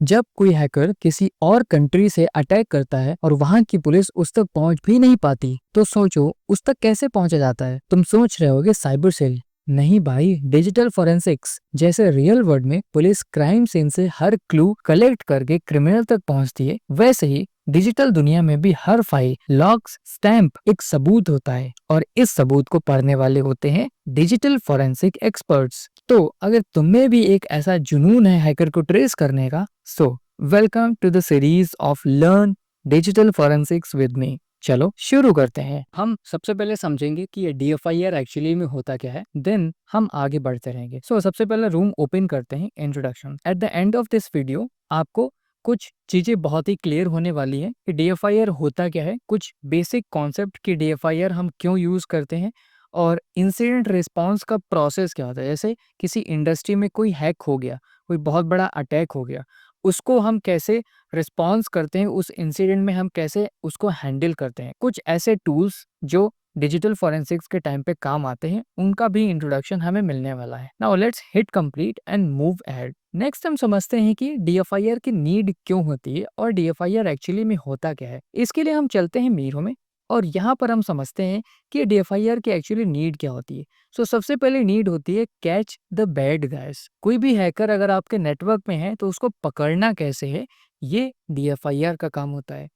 जब कोई हैकर किसी और कंट्री से अटैक करता है और वहां की पुलिस उस तक पहुंच भी नहीं पाती, तो सोचो उस तक कैसे पहुंचा जाता है। तुम सोच रहे होगे साइबर सेल। नहीं भाई, डिजिटल फोरेंसिक्स। जैसे रियल वर्ल्ड में पुलिस क्राइम सीन से हर क्लू कलेक्ट करके क्रिमिनल तक पहुंचती है, वैसे ही डिजिटल दुनिया में भी हर फाइल, लॉग्स, स्टैंप एक सबूत होता है, और इस सबूत को पढ़ने वाले होते हैं डिजिटल फोरेंसिक एक्सपर्ट्स। तो अगर तुम्हें भी एक ऐसा जुनून है हैकर को ट्रेस करने का, so welcome to the series of learn digital forensics with me. चलो शुरू करते हैं। हम सबसे पहले समझेंगे कि ये DFIR एक्चुअली में होता क्या है, देन हम आगे बढ़ते रहेंगे। सबसे पहले रूम ओपन करते हैं, introduction. At the end of this video आपको कुछ चीजें बहुत ही क्लियर होने वाली है कि DFIR होता क्या है, कुछ बेसिक कॉन्सेप्ट की DFIR हम क्यों यूज करते हैं, और इंसिडेंट रिस्पॉन्स का प्रोसेस क्या होता है। जैसे किसी इंडस्ट्री में कोई हैक हो गया, कोई बहुत बड़ा अटैक हो गया, उसको हम कैसे रिस्पॉन्स करते हैं, उस इंसिडेंट में हम कैसे उसको हैंडल करते हैं। कुछ ऐसे टूल्स जो डिजिटल फॉरेंसिक्स के टाइम पे काम आते हैं, उनका भी इंट्रोडक्शन हमें मिलने वाला है। Now let's hit complete and move ahead. Next हम समझते हैं कि DFIR की नीड क्यों होती है और DFIR एक्चुअली में होता क्या है। इसके लिए हम चलते हैं मीरो में, और यहाँ पर हम समझते हैं कि DFIR की एक्चुअली नीड क्या होती है। सबसे पहले नीड होती है कैच द बैड गाइस। कोई भी हैकर अगर आपके नेटवर्क में है तो उसको पकड़ना कैसे है, ये DFIR का काम होता है।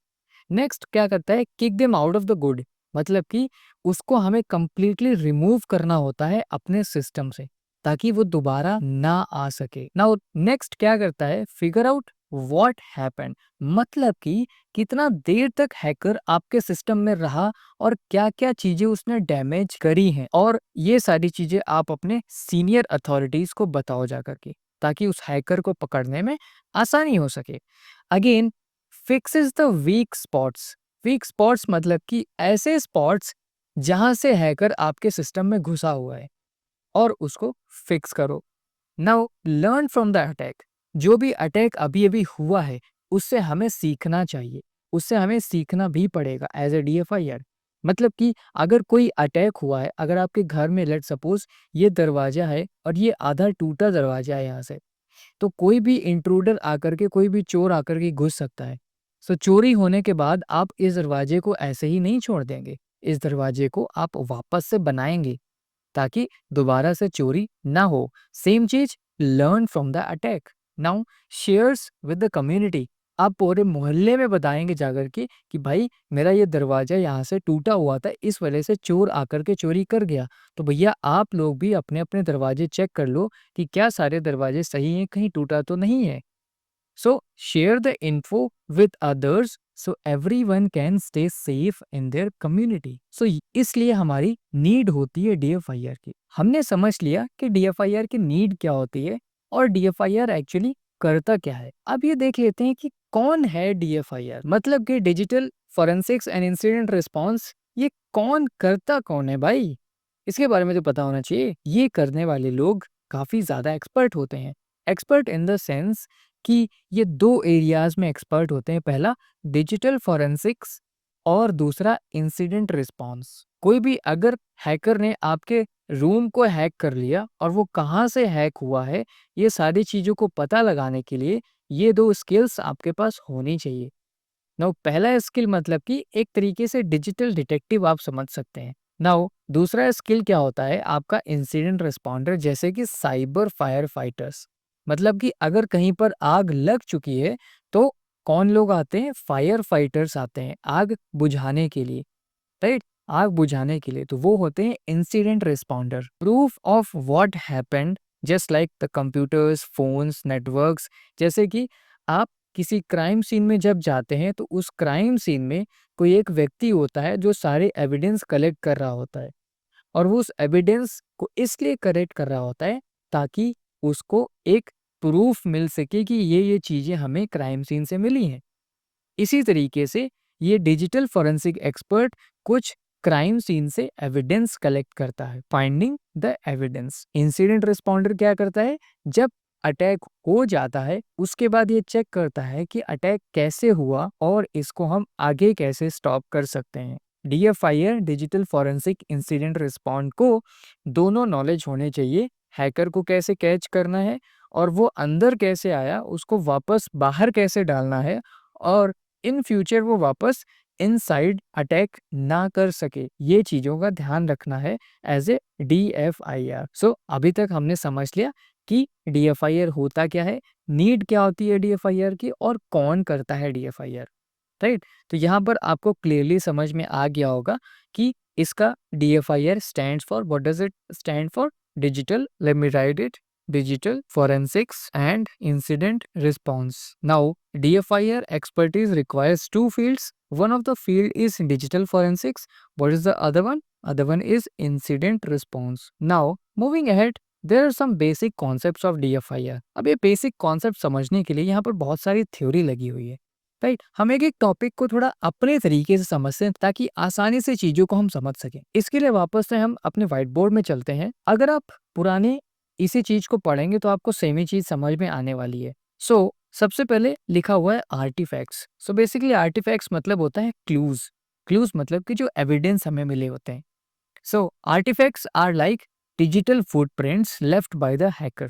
नेक्स्ट क्या करता है, kick them out of the good. मतलब कि उसको हमें कंप्लीटली रिमूव करना होता है अपने सिस्टम से, ताकि वो दोबारा ना आ सके। नाउ नेक्स्ट क्या करता है, फिगर आउट व्हाट हैपेंड। मतलब कि कितना देर तक हैकर आपके सिस्टम में रहा और क्या क्या चीजें उसने डैमेज करी हैं, और ये सारी चीजें आप अपने सीनियर अथॉरिटीज को बताओ जाकर के, ताकि उस हैकर को पकड़ने में आसानी हो सके। Again fixes the weak spots. Weak spots मतलब कि ऐसे स्पॉट्स जहां से हैकर आपके सिस्टम में घुसा हुआ है, और उसको फिक्स करो। Now learn from the attack. जो भी अटैक अभी अभी हुआ है, उससे हमें सीखना चाहिए, उससे हमें सीखना भी पड़ेगा एज ए DFIR। मतलब कि अगर कोई अटैक हुआ है, अगर आपके घर में लेट सपोज ये दरवाजा है और ये आधा टूटा दरवाजा है यहाँ से, तो कोई भी इंट्रूडर आकर के, कोई भी चोर आकर के घुस सकता है। चोरी होने के बाद आप इस दरवाजे को ऐसे ही नहीं छोड़ देंगे, इस दरवाजे को आप वापस से बनाएंगे, ताकि दोबारा से चोरी ना हो। सेम चीज, learn from the attack. Now shares with the community. आप पूरे मोहल्ले में बताएंगे जाकर के कि भाई मेरा ये दरवाजा यहाँ से टूटा हुआ था, इस वजह से चोर आकर के चोरी कर गया। तो भैया आप लोग भी अपने अपने दरवाजे चेक कर लो कि क्या सारे दरवाजे सही हैं, कहीं टूटा तो नहीं है। Share the info with others so everyone can stay safe in their community. इसलिए हमारी नीड होती है DFIR की। हमने समझ लिया कि DFIR की नीड क्या होती है और DFIR एक्चुअली करता क्या है। अब ये देख लेते हैं कि कौन है DFIR, मतलब कि digital forensics and incident response. ये कौन करता कौन है भाई, इसके बारे में तो पता होना चाहिए। ये करने वाले लोग काफी ज्यादा एक्सपर्ट होते हैं। एक्सपर्ट इन द सेंस कि ये दो एरियाज में एक्सपर्ट होते हैं। पहला डिजिटल फॉरेंसिक्स और दूसरा इंसिडेंट रिस्पॉन्स। कोई भी अगर हैकर ने आपके रूम को हैक कर लिया और वो कहाँ से हैक हुआ है, ये सारी चीजों को पता लगाने के लिए ये दो स्किल्स आपके पास होनी चाहिए। नाउ पहला स्किल मतलब कि एक तरीके से डिजिटल डिटेक्टिव आप समझ सकते हैं। नाउ दूसरा स्किल क्या होता है, आपका इंसिडेंट रिस्पॉन्डर, जैसे कि साइबर फायर फाइटर्स। मतलब कि अगर कहीं पर आग लग चुकी है तो कौन लोग आते हैं, फायर फाइटर्स आते हैं आग बुझाने के लिए, राइट। आग बुझाने के लिए तो वो होते हैं incident responder. Proof of what happened, just like the computers, phones, networks. जैसे कि आप किसी क्राइम सीन में जब जाते हैं तो उस क्राइम सीन में कोई एक व्यक्ति होता है जो सारे एविडेंस कलेक्ट कर रहा होता है, और वो उस एविडेंस को इसलिए कलेक्ट कर रहा होता है ताकि उसको एक प्रूफ मिल सके कि ये चीजें हमें क्राइम सीन से मिली हैं। इसी तरीके से ये डिजिटल फोरेंसिक एक्सपर्ट कुछ क्राइम सीन से एविडेंस कलेक्ट करता है, finding the evidence. Incident responder क्या करता है, जब अटैक हो जाता है उसके बाद ये चेक करता है कि अटैक कैसे हुआ और इसको हम आगे कैसे स्टॉप कर सकते हैं। DFIR digital forensic incident respond को दोनों नॉलेज होने चाहिए, हैकर को कैसे कैच करना है और वो अंदर कैसे आया, उसको वापस बाहर कैसे डालना है, और इन फ्यूचर वो वापस इनसाइड अटैक ना कर सके, ये चीज़ों का ध्यान रखना है एज ए DFIR। सो अभी तक हमने समझ लिया कि DFIR होता क्या है, नीड क्या होती है DFIR की, और कौन करता है DFIR, राइट। तो यहाँ पर आपको क्लियरली समझ में आ गया होगा कि इसका DFIR stands for, what does it stand for? Digital, let me right it, digital forensics and incident response. Now, DFIR expertise requires two fields. One of the field is digital forensics. What is the other one? Other one is incident response. Now, moving ahead, there are some basic concepts of DFIR. अब ये basic concept समझने के लिए यहाँ पर बहुत सारी theory लगी हुई है, राइट। हम एक टॉपिक को थोड़ा अपने तरीके से समझते हैं ताकि आसानी से चीजों को हम समझ सकें। इसके लिए वापस से हम अपने व्हाइट बोर्ड में चलते हैं। अगर आप पुराने इसी चीज को पढ़ेंगे तो आपको सेम ही चीज समझ में आने वाली है। सबसे पहले लिखा हुआ है आर्टिफैक्ट्स। बेसिकली आर्टिफैक्ट्स मतलब होता है क्लूज। क्लूज मतलब कि जो एविडेंस हमें मिले होते हैं। Artifacts are like digital footprints left by the hacker.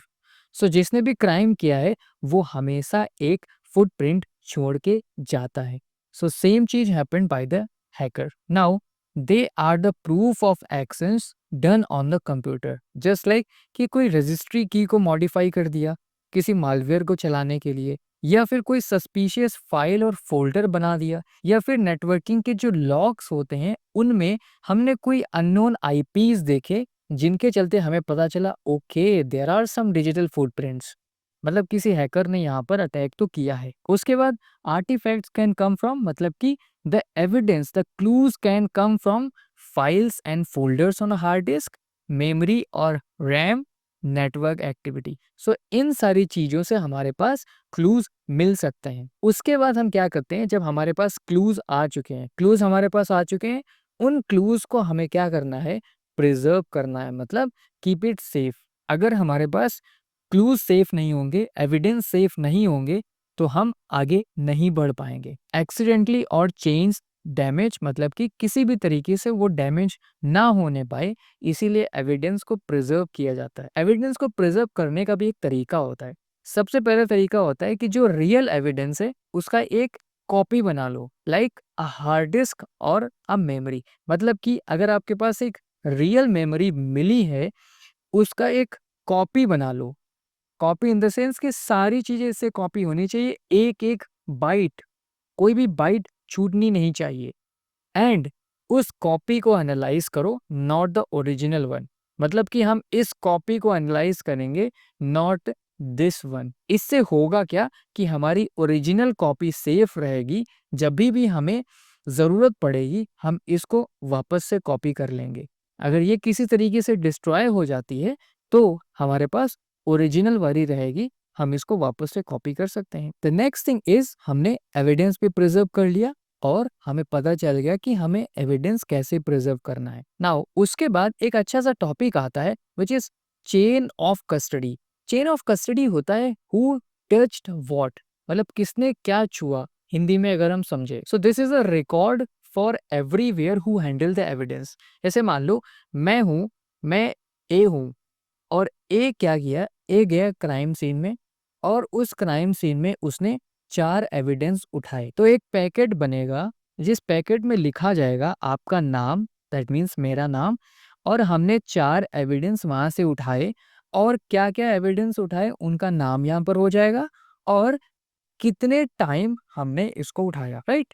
जिसने भी क्राइम किया है वो हमेशा एक फुटप्रिंट छोड़ के जाता है। सेम चीज happened by the hacker. Now they are the proof of actions done on the computer. Just like कि कोई रजिस्ट्री की को मॉडिफाई कर दिया किसी मालवेयर को चलाने के लिए, या फिर कोई सस्पिशियस फाइल और फोल्डर बना दिया, या फिर नेटवर्किंग के जो लॉग्स होते हैं उनमें हमने कोई अननोन आईपीज देखे जिनके चलते हमें पता चला okay there are some digital footprints, मतलब किसी हैकर ने यहाँ पर अटैक तो किया है। उसके बाद आर्टिफैक्ट्स कैन कम फ्रॉम, मतलब कि the evidence, the clues can come from files and folders on a hard disk, memory और रैम, नेटवर्क एक्टिविटी। इन सारी चीजों से हमारे पास क्लूज मिल सकते हैं। उसके बाद हम क्या करते हैं, जब हमारे पास क्लूज आ चुके हैं, क्लूज हमारे पास आ चुके हैं, उन क्लूज को हमें क्या करना है, प्रिजर्व करना है, मतलब कीप इट सेफ। अगर हमारे पास क्लूज सेफ नहीं होंगे, एविडेंस सेफ नहीं होंगे, तो हम आगे नहीं बढ़ पाएंगे। एक्सीडेंटली और चेंज डैमेज, मतलब कि किसी भी तरीके से वो डैमेज ना होने पाए, इसीलिए एविडेंस को प्रिजर्व किया जाता है। एविडेंस को प्रिजर्व करने का भी एक तरीका होता है। सबसे पहला तरीका होता है कि जो रियल एविडेंस है उसका एक कॉपी बना लो, लाइक अ हार्ड डिस्क और अ मेमोरी। मतलब कि अगर आपके पास एक रियल मेमोरी मिली है, उसका एक कॉपी बना लो। कॉपी इन द सेंस कि सारी चीजें इससे कॉपी होनी चाहिए, एक एक बाइट, कोई भी बाइट छूटनी नहीं चाहिए। एंड उस कॉपी को एनालाइज करो, नॉट द ओरिजिनल वन। मतलब कि हम इस कॉपी को एनालाइज करेंगे, नॉट दिस वन। इससे होगा क्या कि हमारी ओरिजिनल कॉपी सेफ रहेगी, जब भी हमें जरूरत पड़ेगी हम इसको वापस से कॉपी कर लेंगे। अगर ये किसी तरीके से डिस्ट्रॉय हो जाती है तो हमारे पास ओरिजिनल वाली रहेगी, हम इसको वापस से कॉपी कर सकते हैं। द नेक्स्ट थिंग इज, हमने एविडेंस भी प्रिजर्व कर लिया और हमें पता चल गया कि हमें एविडेंस कैसे प्रिजर्व करना है। नाउ उसके बाद एक अच्छा सा टॉपिक आता है which is chain of custody. Chain of custody होता है हु टच्ड व्हाट, मतलब किसने क्या छुआ, हिंदी में अगर हम समझे। This is a record for everywhere who handle the evidence. जैसे मान लो मैं ए हूँ और ए क्या किया, ए गया क्राइम सीन में और उस क्राइम सीन में उसने 4 एविडेंस उठाए। तो एक पैकेट बनेगा जिस पैकेट में लिखा जाएगा आपका नाम, दैट मीन्स मेरा नाम, और हमने 4 एविडेंस वहां से उठाए, और क्या क्या एविडेंस उठाए उनका नाम यहाँ पर हो जाएगा और कितने टाइम हमने इसको उठाया, right.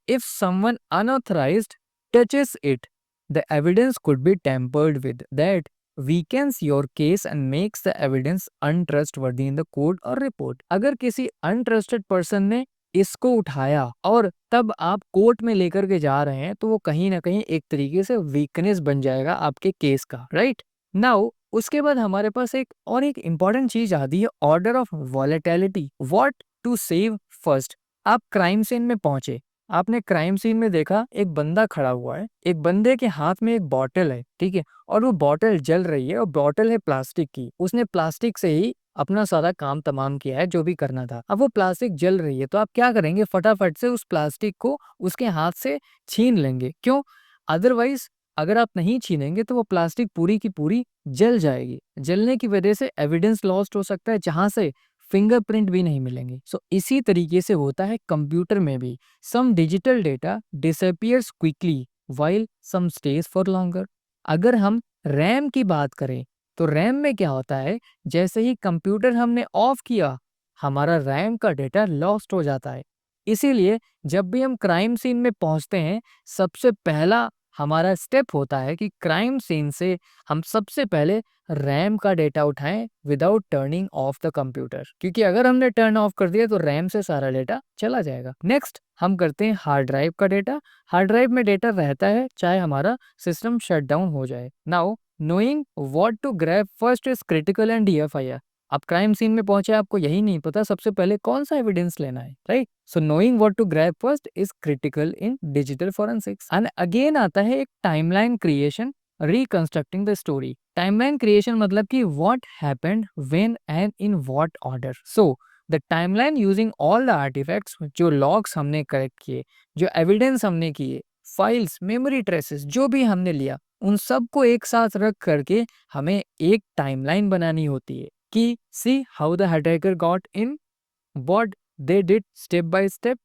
If someone unauthorised touches it, the evidence could be tampered with, that weakens your case and makes the evidence untrustworthy in the court or report। अगर किसी अनट्रस्टेड पर्सन ने इसको उठाया और तब आप कोर्ट में लेकर के जा रहे हैं, तो वो कहीं ना कहीं एक तरीके से वीकनेस बन जाएगा आपके केस का, राइट। नाउ उसके बाद हमारे पास एक इंपॉर्टेंट चीज आती है, order of volatility, what to save first. आप क्राइम सीन में पहुंचे, आपने क्राइम सीन में देखा एक बंदा खड़ा हुआ है, एक बंदे के हाथ में एक बॉटल है, ठीक है, और वो बॉटल जल रही है और बॉटल है प्लास्टिक की। उसने प्लास्टिक से ही अपना सारा काम तमाम किया है जो भी करना था। अब वो प्लास्टिक जल रही है तो आप क्या करेंगे, फटाफट से उस प्लास्टिक को उसके हाथ से छीन लेंगे। क्यों? अदरवाइज अगर आप नहीं छीनेंगे तो वो प्लास्टिक पूरी की पूरी जल जाएगी। जलने की वजह से एविडेंस लॉस्ट हो सकता है, जहां से फिंगरप्रिंट भी नहीं मिलेंगे। सो इसी तरीके से होता है कंप्यूटर में भी। Some digital data disappears quickly while some stay for longer. अगर हम रैम की बात करें तो रैम में क्या होता है, जैसे ही कंप्यूटर हमने ऑफ किया हमारा रैम का डेटा लॉस्ट हो जाता है। इसीलिए जब भी हम क्राइम सीन में पहुंचते हैं, सबसे पहला हमारा स्टेप होता है कि क्राइम सीन से हम सबसे पहले रैम का डेटा उठाएं without turning of the computer, क्योंकि अगर हमने टर्न ऑफ कर दिया तो रैम से सारा डेटा चला जाएगा। नेक्स्ट हम करते हैं हार्ड ड्राइव का डेटा। हार्ड ड्राइव में डेटा रहता है चाहे हमारा सिस्टम शट डाउन हो जाए। Now knowing what to grab first is critical and DFIR. आप क्राइम सीन में पहुंचे, आपको यही नहीं पता सबसे पहले कौन सा एविडेंस लेना है, right? So knowing what to grab first is critical in digital forensics. And again आता है एक timeline creation, reconstructing the story. Timeline creation मतलब कि what happened when and in what order. So the timeline using all the artifacts, जो logs हमने collect किए, जो evidence हमने किए, फाइल्स, मेमोरी ट्रेसेस जो भी हमने लिया, उन सबको एक साथ रख करके हमें एक टाइमलाइन बनानी होती है कि see how the attacker got in, what they did step by step,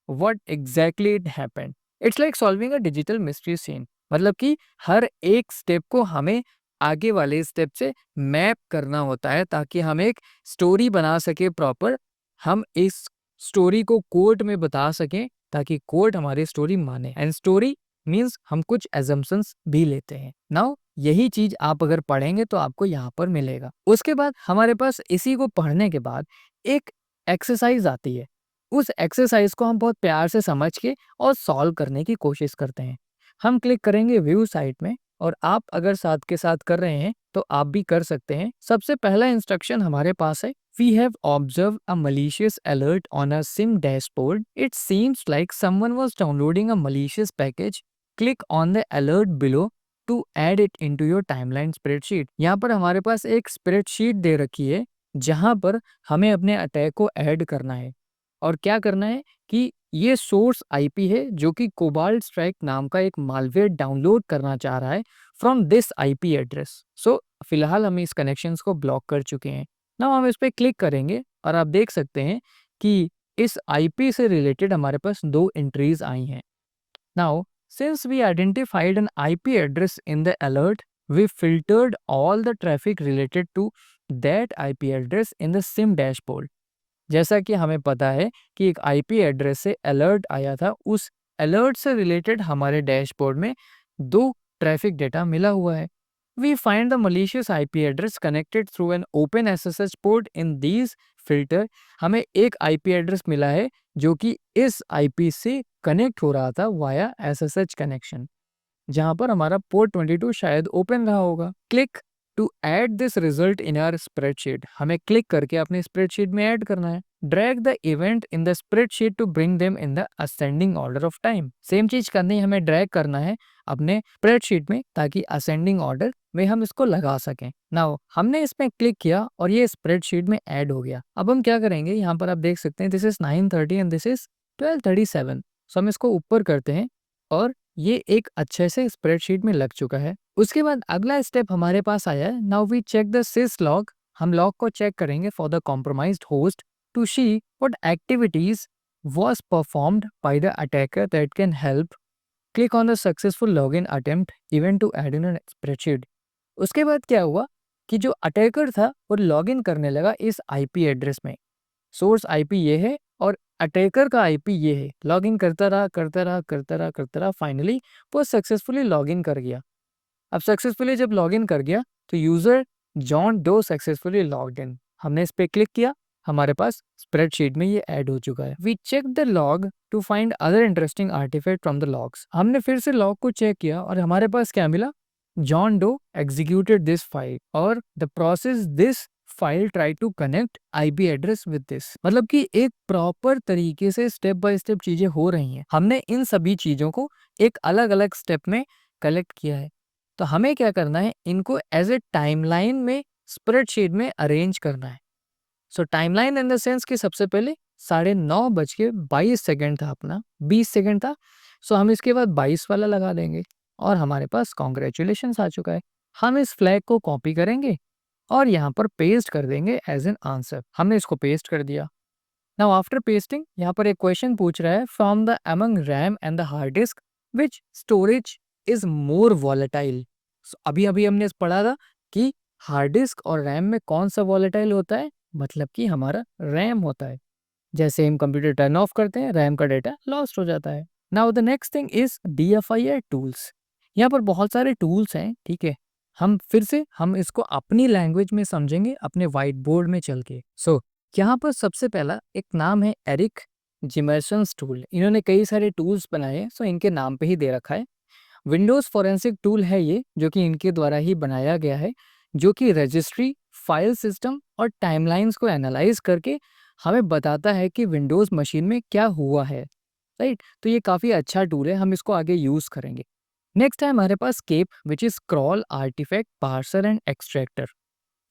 what exactly it happened. It's like solving a digital mystery scene. मतलब कि हर एक स्टेप को हमें आगे वाले स्टेप से मैप करना होता है ताकि हम एक स्टोरी बना सके प्रॉपर। हम इस स्टोरी को कोर्ट में बता सकें ताकि कोर्ट हमारी स्टोरी माने। एंड स्टोरी मीन्स हम कुछ एजम्पशंस भी लेते हैं। नाउ यही चीज आप अगर पढ़ेंगे तो आपको यहाँ पर मिलेगा। उसके बाद हमारे पास इसी को पढ़ने के बाद एक एक्सरसाइज आती है। उस एक्सरसाइज को हम बहुत प्यार से समझ के और सॉल्व करने की कोशिश करते हैं। हम क्लिक करेंगे व्यू साइट में, और आप अगर साथ के साथ कर रहे हैं तो आप भी कर सकते हैं। सबसे पहला इंस्ट्रक्शन हमारे पास है, we have observe a malicious alert on a SIM dashboard. It seems like someone was downloading a malicious package. Click on the alert below to add it into your timeline spreadsheet. यहाँ पर हमारे पास एक spreadsheet दे रखी है जहां पर हमें अपने अटैक को ऐड करना है। और क्या करना है कि ये सोर्स आईपी है जो कि कोबाल्ट स्ट्राइक नाम का एक मालवेयर डाउनलोड करना चाह रहा है फ्रॉम दिस आईपी एड्रेस। सो फिलहाल हम इस कनेक्शंस को ब्लॉक कर चुके हैं। नाउ हम इस पर क्लिक करेंगे और आप देख सकते हैं कि इस आईपी से रिलेटेड हमारे पास 2 एंट्रीज आई हैं। Now, since we identified an IP address in the alert, we filtered all the traffic related to that IP address in the SIM dashboard. जैसा कि हमें पता है कि एक IP एड्रेस से अलर्ट आया था, उस अलर्ट से रिलेटेड हमारे डैशबोर्ड में 2 ट्रैफिक डेटा मिला हुआ है। We find the malicious IP address connected through an open SSH port in these filter. हमें एक IP एड्रेस मिला है जो कि इस IP से कनेक्ट हो रहा था वाया SSH कनेक्शन, जहां पर हमारा पोर्ट 22 शायद ओपन रहा होगा। Click to add this result in our spreadsheet. हमें क्लिक करके अपने स्प्रेडशीट में ऐड करना है। Drag the event in the spreadsheet to bring them in the ascending order of time. Same चीज करनी है, हमें ड्रैग करना है अपने स्प्रेडशीट में ताकि असेंडिंग ऑर्डर में हम इसको लगा सकें। नाउ हमने इसमें क्लिक किया और ये स्प्रेडशीट में ऐड हो गया। अब हम क्या करेंगे, यहाँ पर आप देख सकते हैं this is 9:30 and this is 12:37। सो हम इसको ऊपर करते हैं और ये एक अच्छे से स्प्रेडशीट में लग चुका है। उसके बाद अगला स्टेप हमारे पास आया है, now we check the syslog. हम लॉग को चेक करेंगे for the compromised host to see what activities was performed by the attacker that can help. Click on the successful login attempt event to add in a spreadsheet. उसके बाद क्या हुआ कि जो अटैकर था वो लॉगिन करने लगा इस आईपी एड्रेस में। सोर्स आईपी ये है और अटैकर का आईपी ये है। लॉगिन करता रहा, फाइनली वो सक्सेसफुली लॉगिन कर गया। अब सक्सेसफुली जब लॉगिन कर गया तो user John Doe successfully logged in. हमने इस पे क्लिक किया, हमारे पास स्प्रेडशीट में ये ऐड हो चुका है। We check the log to find other interesting artifact from the logs. हमने फिर से लॉग को चेक किया और हमारे पास क्या मिला, John Doe executed this file और the process this file try to connect IP address with this. मतलब कि एक प्रॉपर तरीके से स्टेप बाय स्टेप चीजें हो रही हैं। हमने इन सभी चीजों को एक अलग अलग स्टेप में कलेक्ट किया है। तो हमें क्या करना है, इनको एज ए टाइमलाइन में स्प्रेडशीट में अरेंज करना है। सो टाइमलाइन इन द सेंस कि सबसे पहले 9:30 था अपना, 20 सेकंड था। सो हम इसके बाद 22 वाला लगा देंगे। और हमारे पास कॉन्ग्रेचुलेशंस आ चुका है। हम इस फ्लैग को कॉपी करेंगे और यहाँ पर पेस्ट कर देंगे एज एन आंसर। हमने इसको पेस्ट कर दिया। नाउ आफ्टर पेस्टिंग यहाँ पर एक क्वेश्चन पूछ रहा है, from the among RAM and the hard disk which storage is more volatile. अभी अभी हमने पढ़ा था कि हार्ड डिस्क और रैम में कौन सा वॉलेटाइल होता है, मतलब कि हमारा रैम होता है। जैसे हम कंप्यूटर टर्न ऑफ करते हैं, रैम का डेटा लॉस्ट हो जाता है। Now the next thing is DFIR tools. यहाँ पर बहुत सारे टूल्स हैं, ठीक है। हम इसको अपनी लैंग्वेज में समझेंगे, अपने व्हाइट बोर्ड में चल के। सो यहाँ पर सबसे पहला एक नाम है एरिक जिमर्सन्स टूल। इन्होंने कई सारे टूल्स बनाए हैं, सो इनके नाम पे ही दे रखा है। विंडोज फॉरेंसिक टूल है ये, जो कि इनके द्वारा ही बनाया गया है, जो कि रजिस्ट्री, फाइल सिस्टम और टाइमलाइंस को एनालाइज करके हमें बताता है कि विंडोज मशीन में क्या हुआ है, राइट। तो ये काफ़ी अच्छा टूल है, हम इसको आगे यूज़ करेंगे। नेक्स्ट है हमारे पास KAPE, which is Kroll artifact parser and extractor.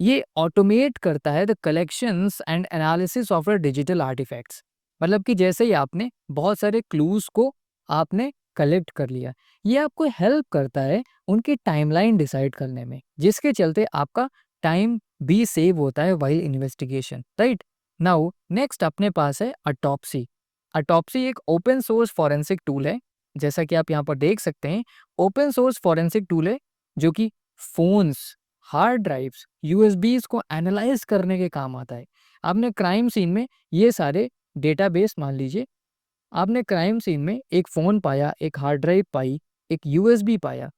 ये ऑटोमेट करता है the collections and analysis of a digital artifacts. मतलब कि जैसे ही आपने बहुत सारे क्लूज को आपने कलेक्ट कर लिया, ये आपको हेल्प करता है उनकी टाइमलाइन डिसाइड करने में, जिसके चलते आपका टाइम भी सेव होता है while investigation, right. Now next अपने पास है अटॉप्सी। अटॉप्सी एक ओपन सोर्स फॉरेंसिक टूल है, जैसा कि आप यहाँ पर देख सकते हैं। ओपन सोर्स फॉरेंसिक टूल है जो कि फोन्स, हार्ड ड्राइव्स, यूएसबीज को एनालाइज करने के काम आता है। आपने क्राइम सीन में ये सारे डेटाबेस, मान लीजिए आपने क्राइम सीन में एक फ़ोन पाया, एक हार्ड ड्राइव पाई, एक यूएसबी पाया,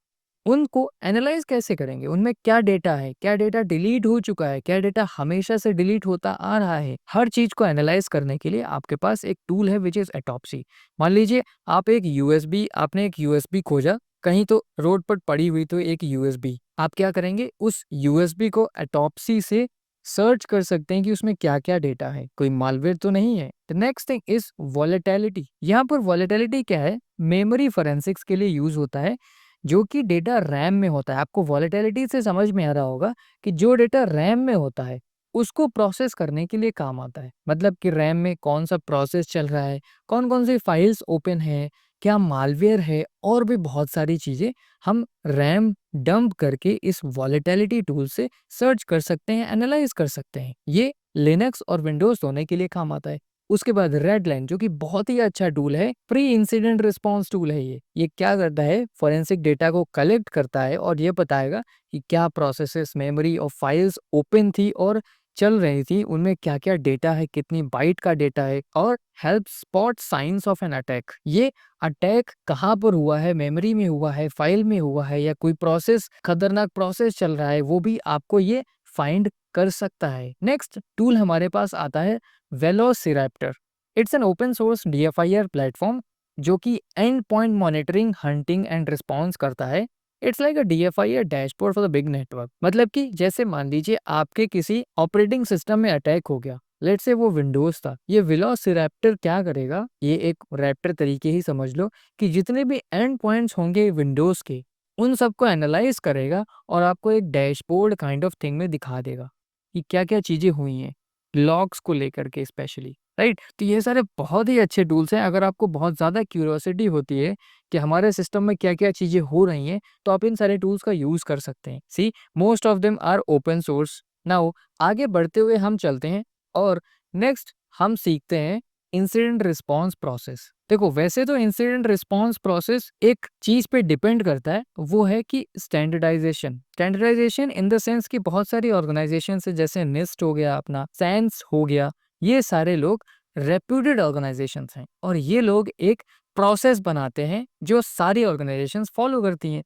उनको एनालाइज कैसे करेंगे, उनमें क्या डेटा है, क्या डेटा डिलीट हो चुका है, क्या डेटा हमेशा से डिलीट होता आ रहा है। हर चीज़ को एनालाइज करने के लिए आपके पास एक टूल है विच इज़ एटॉप्सी। मान लीजिए आपने एक यूएसबी खोजा, कहीं तो रोड पर पड़ी हुई तो एक यूएसबी, आप क्या करेंगे, उस यूएसबी को एटॉप्सी से सर्च कर सकते हैं कि उसमें क्या-क्या डेटा है, कोई मालवेयर तो नहीं है। The next thing is volatility. यहाँ पर वॉलेटिलिटी क्या है, मेमोरी फोरेंसिक्स के लिए यूज होता है, जो कि डेटा रैम में होता है। आपको वॉलेटिलिटी से समझ में आ रहा होगा कि जो डेटा रैम में होता है उसको प्रोसेस करने के लिए काम आता है। मतलब कि रैम में कौन सा प्रोसेस चल रहा है, कौन कौन सी फाइल्स ओपन है, क्या मालवेयर है, और भी बहुत सारी चीजें हम रैम डंप करके इस वॉलेटिलिटी टूल से सर्च कर सकते हैं, एनालाइज कर सकते हैं। ये लिनक्स और विंडोज दोनों के लिए काम आता है। उसके बाद रेडलाइन, जो कि बहुत ही अच्छा टूल है, प्री इंसिडेंट रिस्पॉन्स टूल है। ये क्या करता है, फोरेंसिक डेटा को कलेक्ट करता है और ये बताएगा कि क्या प्रोसेसेस, मेमोरी और फाइल्स ओपन थी और चल रही थी, उनमें क्या क्या डेटा है, कितनी बाइट का डेटा है, और help spot science of an attack. ये अटैक कहाँ पर हुआ है, मेमोरी में हुआ है, फाइल में हुआ है, या कोई प्रोसेस, खतरनाक प्रोसेस चल रहा है, वो भी आपको ये फाइंड कर सकता है। नेक्स्ट टूल हमारे पास आता है velociraptor. It's an open source DFIR platform जो कि and point monitoring, hunting and response करता है। It's like a DFIR dashboard for the big network. मतलब कि जैसे मान लीजिए आपके किसी ऑपरेटिंग सिस्टम में अटैक हो गया, लेट्स से वो विंडोज था, ये वेलोसिरैप्टर क्या करेगा, ये एक रैप्टर तरीके ही समझ लो, कि जितने भी एंड पॉइंट्स होंगे विंडोज के, उन सबको एनालाइज करेगा और आपको एक डैशबोर्ड काइंड ऑफ थिंग में दिखा देगा कि क्या क्या चीजें हुई हैं, लॉग्स को लेकर के स्पेशली, राइट। तो ये सारे बहुत ही अच्छे टूल्स हैं। अगर आपको बहुत ज़्यादा क्यूरियोसिटी होती है कि हमारे सिस्टम में क्या क्या चीज़ें हो रही हैं, तो आप इन सारे टूल्स का यूज़ कर सकते हैं। See, most of them are open source. Now आगे बढ़ते हुए हम चलते हैं और नेक्स्ट हम सीखते हैं इंसिडेंट रिस्पॉन्स प्रोसेस। देखो, वैसे तो इंसिडेंट रिस्पॉन्स प्रोसेस एक चीज पे डिपेंड करता है, वो है कि स्टैंडर्डाइजेशन इन द सेंस कि बहुत सारी ऑर्गेनाइजेशन है, जैसे निस्ट हो गया, अपना सैंस हो गया, ये सारे लोग रेप्यूटेड ऑर्गेनाइजेशंस हैं और ये लोग एक प्रोसेस बनाते हैं जो सारी ऑर्गेनाइजेशंस फॉलो करती हैं।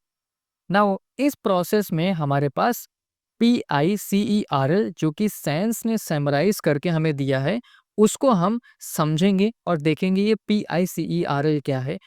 नाउ इस प्रोसेस में हमारे पास PICERL, जो कि सैंस ने समराइज करके हमें दिया है, उसको हम समझेंगे और देखेंगे ये PICERL क्या है।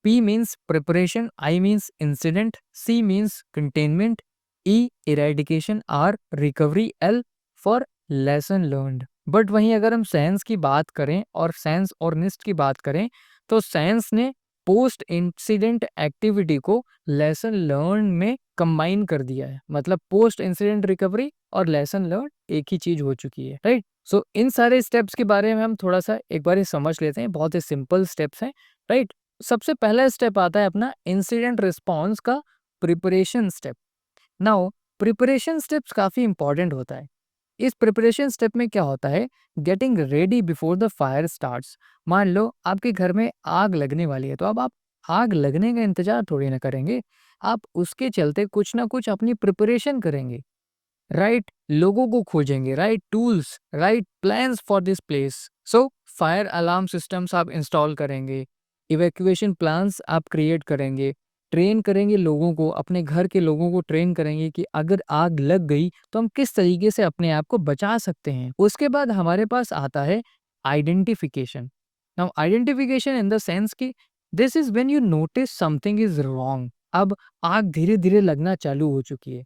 P means preparation, I means incident, C means containment, E eradication, R recovery, L for lesson learned. But वहीं अगर हम साइंस की बात करें और साइंस और निस्ट की बात करें, तो साइंस ने पोस्ट इंसिडेंट एक्टिविटी को लेसन लर्न में कंबाइन कर दिया है। मतलब पोस्ट इंसिडेंट रिकवरी और लेसन लर्न एक ही चीज हो चुकी है, राइट। सो इन सारे स्टेप्स के बारे में हम थोड़ा सा एक बार समझ लेते हैं। बहुत ही सिंपल स्टेप्स हैं, राइट। सबसे पहला स्टेप आता है अपना इंसिडेंट रिस्पॉन्स का preparation step. Now preparation steps काफ़ी इंपॉर्टेंट होता है। इस प्रिपरेशन स्टेप में क्या होता है, getting ready before the fire starts. मान लो आपके घर में आग लगने वाली है, तो अब आप आग लगने का इंतजार थोड़ी ना करेंगे, आप उसके चलते कुछ ना कुछ अपनी प्रिपरेशन करेंगे। राइट लोगों को खोजेंगे, right tools, right plans for this place. So fire alarm systems आप इंस्टॉल करेंगे, इवैक्यूएशन प्लान्स आप क्रिएट करेंगे, ट्रेन करेंगे लोगों को, अपने घर के लोगों को ट्रेन करेंगे कि अगर आग लग गई तो हम किस तरीके से अपने आप को बचा सकते हैं। उसके बाद हमारे पास आता है identification. Now identification in the sense कि this is when you notice something is wrong. अब आग धीरे धीरे लगना चालू हो चुकी है,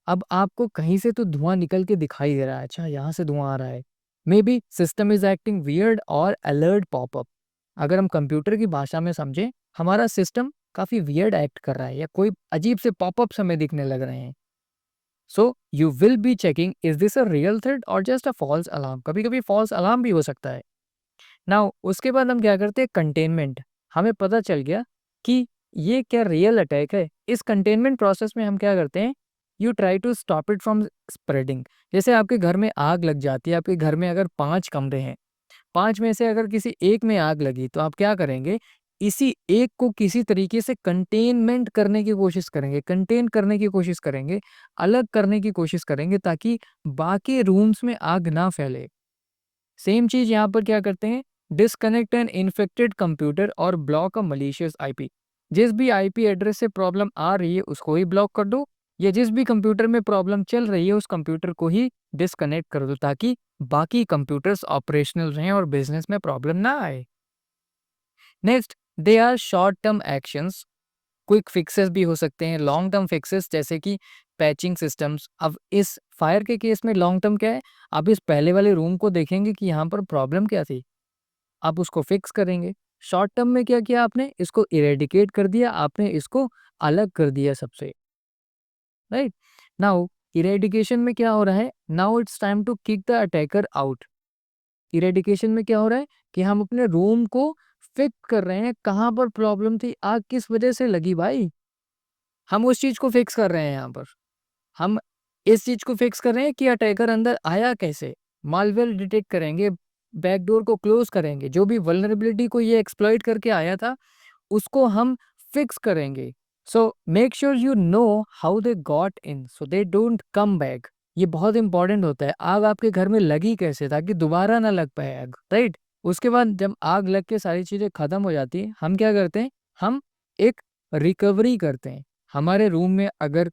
अब आपको कहीं से तो धुआं निकल के दिखाई दे रहा है, अच्छा यहाँ से धुआं आ रहा है। May be system is acting weird और अलर्ट पॉपअप। अगर हम कंप्यूटर की भाषा में समझें, हमारा सिस्टम काफी वियर्ड एक्ट कर रहा है या कोई अजीब से पॉपअप्स हमें दिखने लग रहे हैं। So you will be checking is this a real threat और जस्ट अ फॉल्स अलार्म। कभी कभी फॉल्स अलार्म भी हो सकता है। नाउ उसके बाद हम क्या करते हैं, कंटेनमेंट। हमें पता चल गया कि ये क्या रियल अटैक है। इस कंटेनमेंट प्रोसेस में हम क्या करते हैं, you try to stop it from spreading. जैसे आपके घर में आग लग जाती है, आपके घर में अगर 5 कमरे हैं, 5 में से अगर किसी एक में आग लगी तो आप क्या करेंगे, इसी एक को किसी तरीके से कंटेनमेंट करने की कोशिश करेंगे, कंटेन करने की कोशिश करेंगे, अलग करने की कोशिश करेंगे ताकि बाकी रूम्स में आग ना फैले। सेम चीज यहाँ पर क्या करते हैं, डिसकनेक्ट एन इन्फेक्टेड कंप्यूटर और ब्लॉक अ मलिशियस आईपी। जिस भी आईपी एड्रेस से प्रॉब्लम आ रही है उसको ही ब्लॉक कर दो, या जिस भी कंप्यूटर में प्रॉब्लम चल रही है उस कंप्यूटर को ही डिसकनेक्ट कर दो ताकि बाकी कंप्यूटर्स ऑपरेशनल रहें और बिजनेस में प्रॉब्लम ना आए। Next, they are short term actions. Quick fixes भी हो सकते हैं, लॉन्ग टर्म फिक्सेस जैसे कि पैचिंग सिस्टम्स। अब इस फायर के केस में लॉन्ग टर्म क्या है, आप इस पहले वाले रूम को देखेंगे कि यहाँ पर प्रॉब्लम क्या थी, आप उसको फिक्स करेंगे। शॉर्ट टर्म में क्या किया आपने, इसको इरेडिकेट कर दिया, आपने इसको अलग कर दिया सबसे। राइट नाउ इरेडिकेशन में क्या हो रहा है, now it's time to kick the attacker out. Eradication में क्या हो रहा है कि हम अपने रूम को फिक्स कर रहे हैं, कहाँ पर प्रॉब्लम थी, आग किस वजह से लगी भाई, हम उस चीज को फिक्स कर रहे हैं। यहाँ पर हम इस चीज को फिक्स कर रहे हैं कि अटैकर अंदर आया कैसे, मालवेयर डिटेक्ट करेंगे, बैकडोर को क्लोज करेंगे, जो भी वल्नरेबिलिटी को ये एक्सप्लॉइट करके आया था उसको हम फिक्स करेंगे। So make sure you know how they got in so they don't come back. ये बहुत इंपॉर्टेंट होता है, आग आपके घर में लगी कैसे ताकि दोबारा ना लग पाए आग। राइट उसके बाद जब आग लग के सारी चीजें खत्म हो जाती है, हम क्या करते हैं, हम एक रिकवरी करते हैं। हमारे रूम में अगर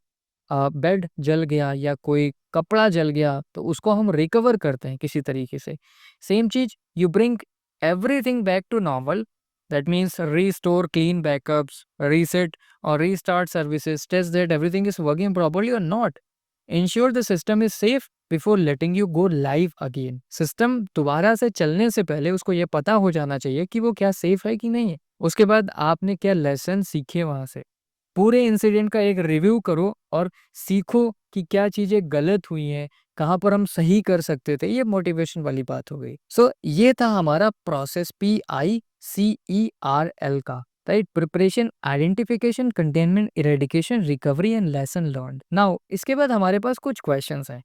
बेड जल गया या कोई कपड़ा जल गया तो उसको हम रिकवर करते हैं किसी तरीके से। सेम चीज, you bring everything back to normal. That means restore, clean backups, reset और restart services, test that everything is working properly और not. Ensure the system is safe before letting you go live again. System दोबारा से चलने से पहले उसको ये पता हो जाना चाहिए कि वो क्या सेफ है कि नहीं है। उसके बाद आपने क्या लेसन सीखे वहां से, पूरे इंसिडेंट का एक रिव्यू करो और सीखो कि क्या चीजें गलत हुई हैं, कहाँ पर हम सही कर सकते थे। ये मोटिवेशन वाली बात हो गई। सो ये था हमारा प्रोसेस PICERL का। Right preparation, identification, containment, eradication, recovery and lesson learn. Now इसके बाद हमारे पास कुछ क्वेश्चंस हैं।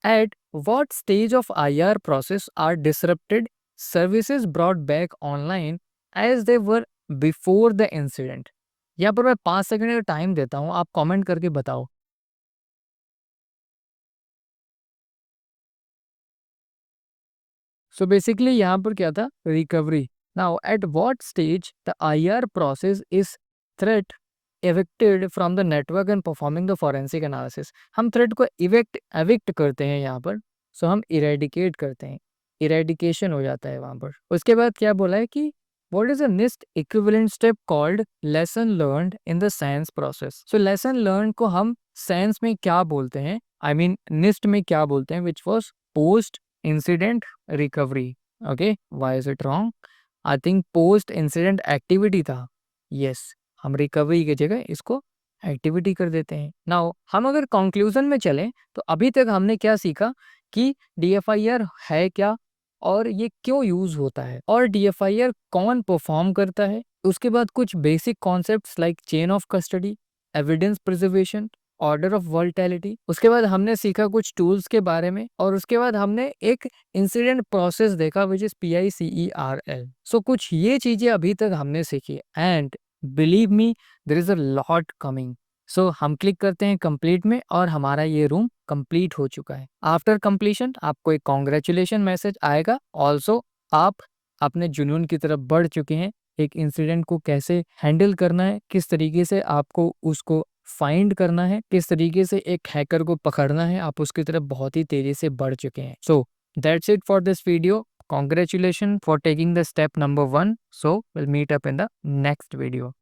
At what stage of IR process are disrupted services brought back online as they were before the incident. यहाँ पर मैं 5 सेकंड का टाइम देता हूँ, आप कमेंट करके बताओ। सो बेसिकली यहाँ पर क्या था, recovery. Now at what stage the IR process is threat evicted from the network and performing the forensic analysis. हम थ्रेट को एविक्ट करते हैं यहाँ पर। सो हम इरेडिकेट करते हैं, इरेडिकेशन हो जाता है वहाँ पर। उसके बाद क्या बोला है कि what is the next equivalent step called lesson learned in the science process। so lesson learned को हम साइंस में क्या बोलते हैं, I mean NIST में क्या बोलते हैं, which was post incident recovery। okay why is it wrong, I think post incident activity था। yes हम रिकवरी की जगह इसको एक्टिविटी कर देते हैं। नाउ हम अगर कंक्लूजन में चलें तो अभी तक हमने क्या सीखा कि DFIR है क्या और ये क्यों यूज होता है और DFIR कौन परफॉर्म करता है, उसके बाद कुछ basic concepts like chain of custody, evidence preservation, order of volatility. उसके बाद हमने सीखा कुछ टूल्स के बारे में, और उसके बाद हमने एक इंसिडेंट प्रोसेस देखा विच इज PICERL। सो कुछ ये चीजें अभी तक हमने सीखी, and believe me there is a lot coming. So हम क्लिक करते हैं कंप्लीट में, और हमारा ये रूम कंप्लीट हो चुका है। आफ्टर कंप्लीशन आपको एक कॉन्ग्रेचुलेशन मैसेज आएगा। ऑल्सो आप अपने जुनून की तरफ बढ़ चुके हैं। एक इंसिडेंट को कैसे हैंडल करना है, किस तरीके से आपको उसको फाइंड करना है, किस तरीके से एक हैकर को पकड़ना है, आप उसकी तरफ बहुत ही तेजी से बढ़ चुके हैं। So that's it for this video. Congratulations for taking the step number 1. So we'll meet up in the next video.